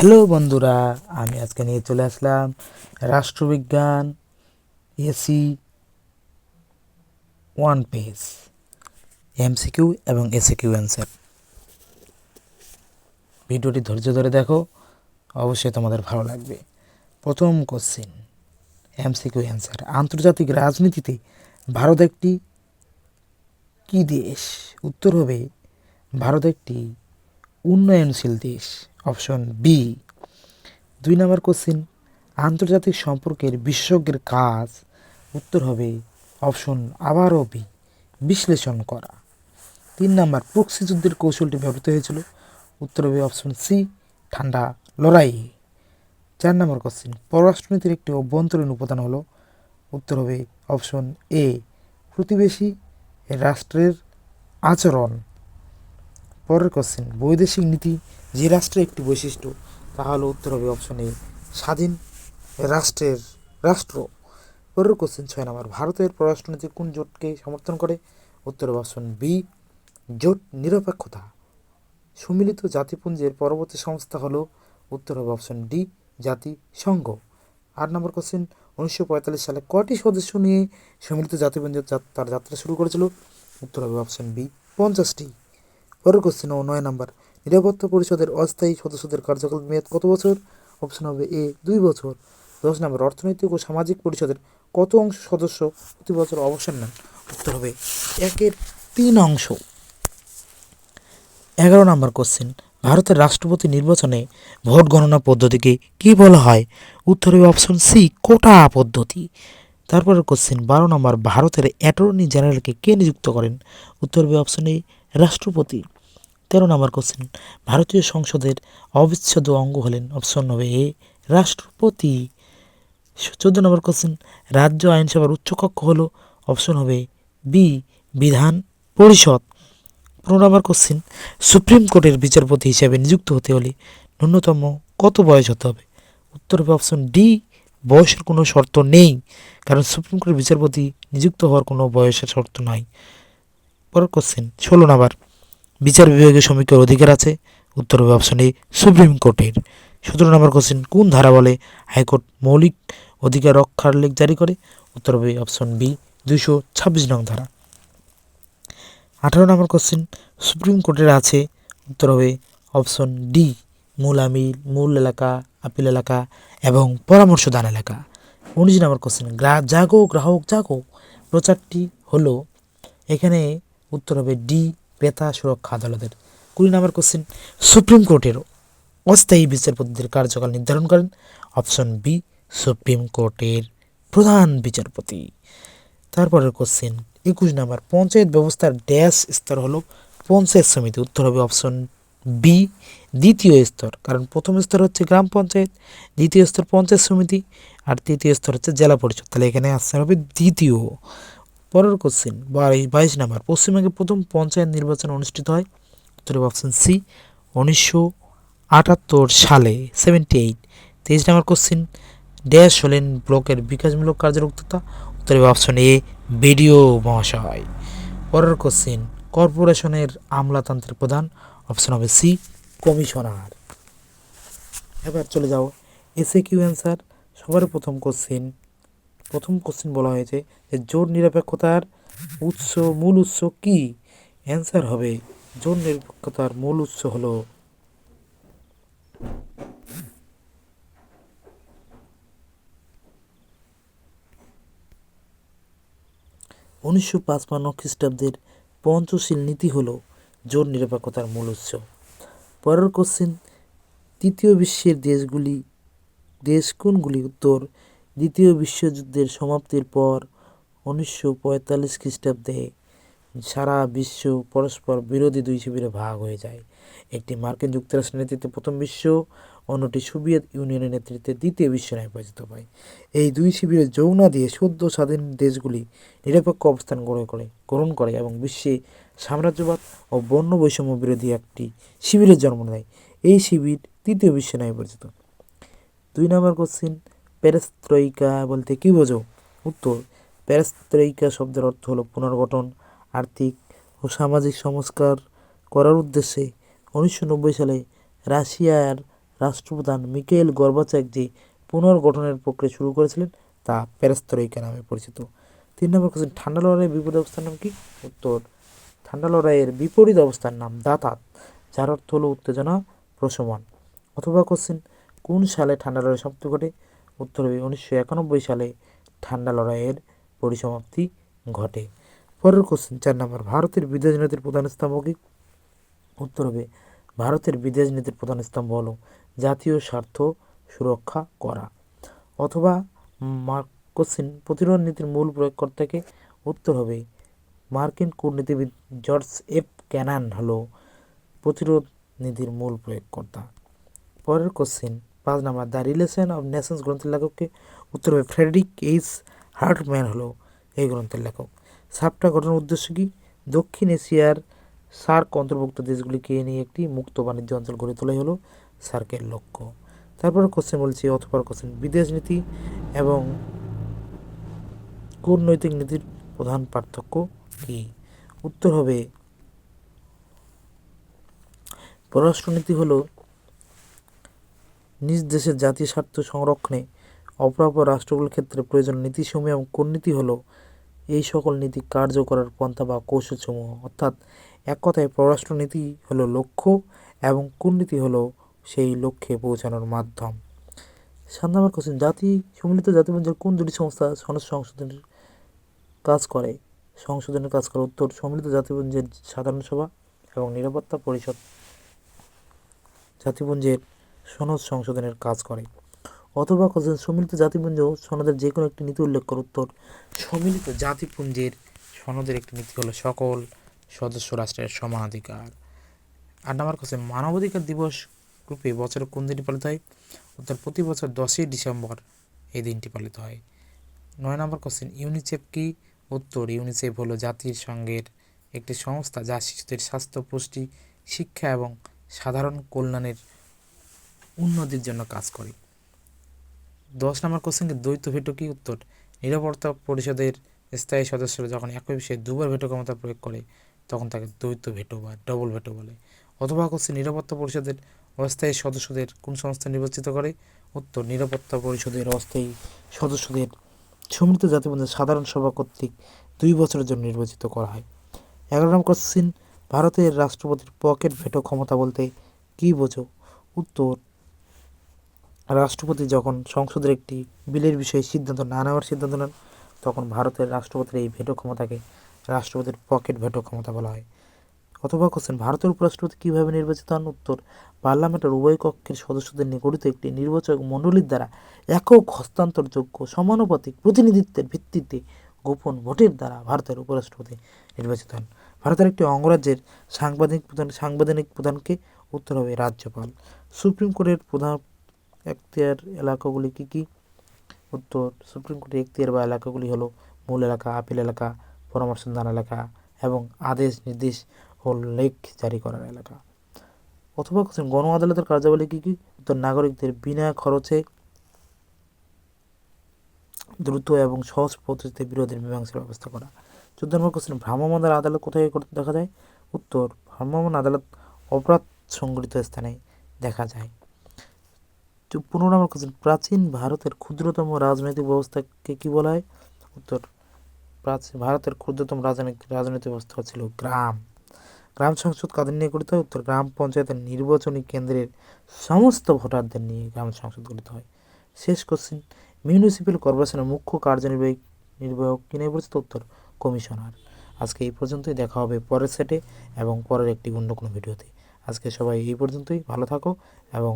Hello বন্ধুরা, আমি আজকে নিয়ে চলে আসলাম রাষ্ট্রবিজ্ঞান এসি 1 পেজ এমসিকিউ এবং এসিকিউ অ্যান্সার। ভিডিওটি ধৈর্য ধরে দেখো, অবশ্যই তোমাদের ভালো লাগবে। প্রথম কোশ্চিন, এমসিকিউ অ্যান্সার। আন্তর্জাতিক রাজনীতিতে ভারত একটি কী দেশ? উত্তর হবে ভারত একটি উন্নয়নশীল দেশ, অপশন বি। 2 নম্বর কোশ্চিন, আন্তর্জাতিক সম্পর্কের বিশেষজ্ঞের কাজ? উত্তর হবে অপশন আবারও বি, বিশ্লেষণ করা। 3 নম্বর, প্রক্সি যুদ্ধের কৌশলটি ব্যবহৃত হয়েছিল? উত্তর হবে অপশন সি, ঠান্ডা লড়াই। 4 নম্বর কোশ্চিন, পররাষ্ট্রনীতির একটি অভ্যন্তরীণ উপাদান হলো? উত্তর হবে অপশন এ, প্রতিবেশী রাষ্ট্রের আচরণ। পরের কোশ্চিন, বৈদেশিক নীতি যে রাষ্ট্রের একটি বৈশিষ্ট্য, তা হলো? উত্তর হবে অপশন এ, স্বাধীন রাষ্ট্রের রাষ্ট্র। পরের কোশ্চেন 6 নম্বর, ভারতের পররাষ্ট্রনীতি কোন জোটকে সমর্থন করে? উত্তর হবে অপশন বি, জোট নিরপেক্ষতা। সম্মিলিত জাতিপুঞ্জের পরবর্তী সংস্থা হলো? উত্তর হবে অপশন ডি, জাতিসংঘ। 8 নম্বর কোশ্চেন, 1945 সালে কটি সদস্য নিয়ে সম্মিলিত জাতিপুঞ্জের তার যাত্রা শুরু করেছিল? উত্তর হবে অপশন বি, 50টি। পরের কোশ্চেন 9 নম্বর, নিরাপত্তা পরিষদের অস্থায়ী সদস্যদের কার্যকাল মেয়াদ কত বছর? অপশন হবে এ, 2 বছর। 10 নম্বর, অর্থনৈতিক ও সামাজিক পরিষদের কত অংশ সদস্য প্রতি বছর অবসর নেন? উত্তর হবে 1/3 অংশ। 11 নম্বর কোশ্চেন, ভারতের রাষ্ট্রপতি নির্বাচনে ভোট গণনা পদ্ধতিকে কী বলা হয়? উত্তর হবে অপশন সি, কোটা পদ্ধতি। তারপরের কোশ্চেন 12 নম্বর, ভারতের অ্যাটর্নি জেনারেলকে কে নিযুক্ত করেন? উত্তর হবে অপশন এ, রাষ্ট্রপতি। 13 নম্বর কোশ্চেন, ভারতীয় সংসদের অবিচ্ছেদ্য অঙ্গ হলেন? অপশন হবে এ, রাষ্ট্রপতি। 14 নম্বর কোশ্চেন, রাজ্য আইনসভার উচ্চকক্ষ হলো? অপশন হবে বি, বিধান পরিষদ। 15 নম্বর কোশ্চেন, সুপ্রিম কোর্টের বিচারপতি হিসেবে নিযুক্ত হতে হলে ন্যূনতম কত বয়স হতে হবে? উত্তর হবে অপশন ডি, বয়সের কোনো শর্ত নেই, কারণ সুপ্রিম কোর্টের বিচারপতি নিযুক্ত হওয়ার কোনো বয়সের শর্ত নাই। পরের কোশ্চেন 16 নম্বর, বিচার বিভাগীয় সমীক্ষার অধিকার আছে? উত্তর হবে অপশন এ, সুপ্রিম কোর্টের। 17 নম্বর কোশ্চেন, কোন ধারা বলে হাইকোর্ট মৌলিক অধিকার রক্ষার লেখ জারি করে? উত্তর হবে অপশন বি, 226 নং ধারা। 18 নম্বর কোশ্চেন, সুপ্রিম কোর্টের আছে? উত্তর হবে অপশন ডি, মূল আমিল, মূল এলাকা, আপিল এলাকা এবং পরামর্শদান এলাকা। 19 নম্বর কোশ্চেন, জাগো গ্রাহক জাগো প্রচারটি হলো? এখানে উত্তর হবে ডি, ক্রেতা সুরক্ষা আদালতের। 20 নম্বর কোশ্চেন, সুপ্রিম কোর্টের অস্থায়ী বিচারপতিদের কার্যকাল নির্ধারণ করেন? অপশন বি, সুপ্রিম কোর্টের প্রধান বিচারপতি। তারপরের কোশ্চেন 21 নম্বর, পঞ্চায়েত ব্যবস্থার ড্যাশ স্তর হলো? পঞ্চায়েত সমিতি। উত্তর হবে অপশন বি, দ্বিতীয় স্তর, কারণ প্রথম স্তর হচ্ছে গ্রাম পঞ্চায়েত, দ্বিতীয় স্তর পঞ্চায়েত সমিতি, আর তৃতীয় স্তর হচ্ছে জেলা পরিষদ। তাহলে এখানে আসতে হবে দ্বিতীয়। পরের কোশ্চেন 22 নম্বর, পশ্চিমবঙ্গে প্রথম পঞ্চায়েত নির্বাচন অনুষ্ঠিত হয়? উত্তর হবে অপশন সি, 1978 সালে, 78। 23 নম্বর কোশ্চেন, ড্যাশ হলেন ব্লকের বিকাশমূলক কার্যের উদ্যোক্তা? উত্তর হবে অপশন এ, বিডিও মহাশয়। পরের কোশ্চেন, কর্পোরেশনের আমলাতন্ত্রের প্রধান? অপশন হবে সি, কমিশনার। এবার চলে যাও এসে কিউ অ্যান্সার। সবার প্রথম কোশ্চেন বলা হয়েছে যে জোট নিরপেক্ষতার মূল উৎস কি? অ্যান্সার হবে, জোট নিরপেক্ষতার মূল উৎস হলো 1955 খ্রিস্টাব্দের পঞ্চশীল নীতি হলো জোট নিরপেক্ষতার মূল উৎস। পরের কোশ্চেন, তৃতীয় বিশ্বের দেশ কোনগুলি? উত্তর, দ্বিতীয় বিশ্বযুদ্ধের সমাপ্তির পর 1945 খ্রিস্টাব্দে সারা বিশ্ব পরস্পর বিরোধী 2 শিবিরে ভাগ হয়ে যায়। একটি মার্কিন যুক্তরাষ্ট্রের নেতৃত্বে প্রথম বিশ্ব, অন্যটি সোভিয়েত ইউনিয়নের নেতৃত্বে দ্বিতীয় বিশ্ব নামে পরিচিত হয়। এই 2 শিবিরে যোগ না দিয়ে সদ্য স্বাধীন দেশগুলি নিরপেক্ষ অবস্থান গ্রহণ করে এবং বিশ্বে সাম্রাজ্যবাদ ও বর্ণ বৈষম্য বিরোধী একটি শিবিরের জন্ম দেয়। এই শিবির তৃতীয় বিশ্ব নামে পরিচিত। 2 নম্বর কোশ্চিন, পেরেস্ত্রয়িকা বলতে কী বোঝো? উত্তর, পেরেস্ত্রয়িকা শব্দের অর্থ হলো পুনর্গঠন, আর্থিক ও সামাজিক সংস্কার করার উদ্দেশ্যে 1990 সালে রাশিয়ার রাষ্ট্রপ্রধান মিকেল গর্বাচেক যে পুনর্গঠনের প্রক্রিয়া শুরু করেছিলেন তা পেরেস্ত্রয়িকা নামে পরিচিত। 3 নম্বর কোশ্চেন, ঠান্ডা লড়াইয়ের বিপরীত অবস্থার নাম কি? উত্তর, ঠান্ডা লড়াইয়ের বিপরীত অবস্থার নাম দাতাত, যার অর্থ হলো উত্তেজনা প্রশমন। অথবা কোশ্চেন, কোন সালে ঠান্ডা লড়াই সমাপ্তি ঘটে? উত্তর হবে 1991 সালে ঠান্ডা লড়াইয়ের পরিসমাপ্তি ঘটে। পরের কোশ্চেন 4 নম্বর, ভারতের বিদেশ নীতির প্রধান স্তম্ভ কি? উত্তর হবে ভারতের বিদেশ নীতির প্রধান স্তম্ভ হলো জাতীয় স্বার্থ সুরক্ষা করা। অথবা কোশ্চেন, প্রতিরোধ নীতির মূল প্রয়োগকর্তাকে? উত্তর হবে মার্কিন কূটনীতিবিদ জর্জ এফ ক্যানান হলো প্রতিরোধ নীতির মূল প্রয়োগকর্তা। পরের question 5 number, the relation of Nations গ্রন্থের লেখককে? উত্তর হবে ফ্রেডরিক এইচ হার্টম্যান হলো এই গ্রন্থের লেখক। সাপটা গঠনের উদ্দেশ্য কি? দক্ষিণ এশিয়ার সার্ক অন্তর্ভুক্ত দেশগুলিকে নিয়ে একটি মুক্ত বাণিজ্য অঞ্চল গড়ে তোলাই হলো সার্কের লক্ষ্য। তারপর কোশ্চেন বলছি অথবা কোশ্চেন, বিদেশ নীতি এবং কূটনৈতিক নীতির প্রধান পার্থক্য কি? উত্তর হবে পররাষ্ট্রনীতি হলো নিজ দেশের জাতীয় স্বার্থ সংরক্ষণে অপরাপর রাষ্ট্রগুলোর ক্ষেত্রে প্রয়োজন নীতিসমূহ, এবং কূটনীতি হলো এই সকল নীতি কার্য করার পন্থা বা কৌশলসমূহ। অর্থাৎ এক কথায় পররাষ্ট্রনীতি হলো লক্ষ্য এবং কূটনীতি হলো সেই লক্ষ্যে পৌঁছানোর মাধ্যম। 7 নম্বর কোশ্চেন, সম্মিলিত জাতিপুঞ্জের কোন দুটি সংস্থা সনদ সংশোধনের কাজ করে? উত্তর, সম্মিলিত জাতিপুঞ্জের সাধারণ সভা এবং নিরাপত্তা পরিষদ জাতিপুঞ্জের সনদ সংশোধনের কাজ করে। অথবা কোশ্চেন, সম্মিলিত জাতিপুঞ্জ সনদের যে কোনো একটি নীতি উল্লেখ করে? উত্তর, সম্মিলিত জাতিপুঞ্জের সনদের একটি নীতি হলো সকল সদস্য রাষ্ট্রের সমানাধিকার। 8 নম্বর কোশ্চেন, মানবাধিকার দিবস রূপে বছরে কোন দিনটি পালিত হয়? উত্তর, প্রতি বছর 10ই ডিসেম্বর এই দিনটি পালিত হয়। 9 নম্বর কোশ্চেন, ইউনিসেফ কি? উত্তর, ইউনিসেফ হলো জাতিসংঘের একটি সংস্থা যা শিশুদের স্বাস্থ্য, পুষ্টি, শিক্ষা এবং সাধারণ কল্যাণের উন্নতির জন্য কাজ করে। 10 নম্বর কোশ্চেনকে দ্বৈত ভেটো কি? উত্তর, নিরাপত্তা পরিষদের স্থায়ী সদস্যরা যখন একই বিষয়ে দুবার ভেটো ক্ষমতা প্রয়োগ করে তখন তাকে দ্বৈত ভেটো বা ডবল ভেটো বলে। অথবা কোশ্চেন, নিরাপত্তা পরিষদের অস্থায়ী সদস্যদের কোন সংস্থা নির্বাচিত করে? উত্তর, নিরাপত্তা পরিষদের অস্থায়ী সদস্যদের সম্মিলিত জাতিপুঞ্জের সাধারণ সভা কর্তৃক 2 বছরের জন্য নির্বাচিত করা হয়। 11 নম্বর কোশ্চেন, ভারতের রাষ্ট্রপতির পকেট ভেটো ক্ষমতা বলতে কি বোঝো? উত্তর, রাষ্ট্রপতি যখন সংসদের একটি বিলের বিষয়ে সিদ্ধান্ত না নেওয়ার সিদ্ধান্ত নেন তখন ভারতের রাষ্ট্রপতির এই ভেটো ক্ষমতাকে রাষ্ট্রপতির পকেট ভেটো ক্ষমতা বলা হয়। অথবা কোশ্চেন, ভারতের উপরাষ্ট্রপতি কীভাবে নির্বাচিত হন? উত্তর, পার্লামেন্টের উভয় কক্ষের সদস্যদের নিয়ে গঠিত একটি নির্বাচক মণ্ডলীর দ্বারা একক হস্তান্তরযোগ্য সমানুপাতিক প্রতিনিধিত্বের ভিত্তিতে গোপন ভোটের দ্বারা ভারতের উপরাষ্ট্রপতি নির্বাচিত হন। ভারতের একটি অঙ্গরাজ্যের সাংবিধানিক প্রধানকে? উত্তর হবে রাজ্যপাল। সুপ্রিম কোর্টের প্রধান এখতিয়ার এলাকাগুলি কী কী? উত্তর, সুপ্রিম কোর্টের এখতিয়ার বা এলাকাগুলি হলো মূল এলাকা, আপিল এলাকা, পরামর্শদান এলাকা এবং আদেশ, নির্দেশ ও লেখ জারি করার এলাকা। অথবা কোশ্চেন, গণ আদালতের কার্যাবলী কী কী? উত্তর, নাগরিকদের বিনা খরচে দ্রুত এবং সহজ পদ্ধতিতে বিরোধের মীমাংসার ব্যবস্থা করা। 14 নম্বর কোশ্চেন, ভ্রাম্যমাণ আদালত কোথায় দেখা যায়? উত্তর, ভ্রাম্যমাণ আদালত অপরাধ সংঘটিত স্থানে দেখা যায়। 15 নম্বর কোশ্চেন, প্রাচীন ভারতের ক্ষুদ্রতম রাজনৈতিক ব্যবস্থাকে কি বলা হয়? উত্তর, ভারতের ক্ষুদ্রতম রাজনৈতিক ব্যবস্থা ছিল গ্রাম সংসদ কাদের নিয়ে গঠিত হয়? উত্তর, গ্রাম পঞ্চায়েতের নির্বাচনী কেন্দ্রের সমস্ত ভোটারদের নিয়ে গ্রাম সংসদ গঠিত হয়। শেষ কোশ্চেন, মিউনিসিপ্যাল কর্পোরেশনের মুখ্য নির্বাহক কি নিয়ে পরিচিত? উত্তর, কমিশনার। আজকে এই পর্যন্তই, দেখা হবে পরের সেটে এবং পরের একটি অন্য কোনো ভিডিওতে। আজকে সবাই এই পর্যন্তই, ভালো থাকো এবং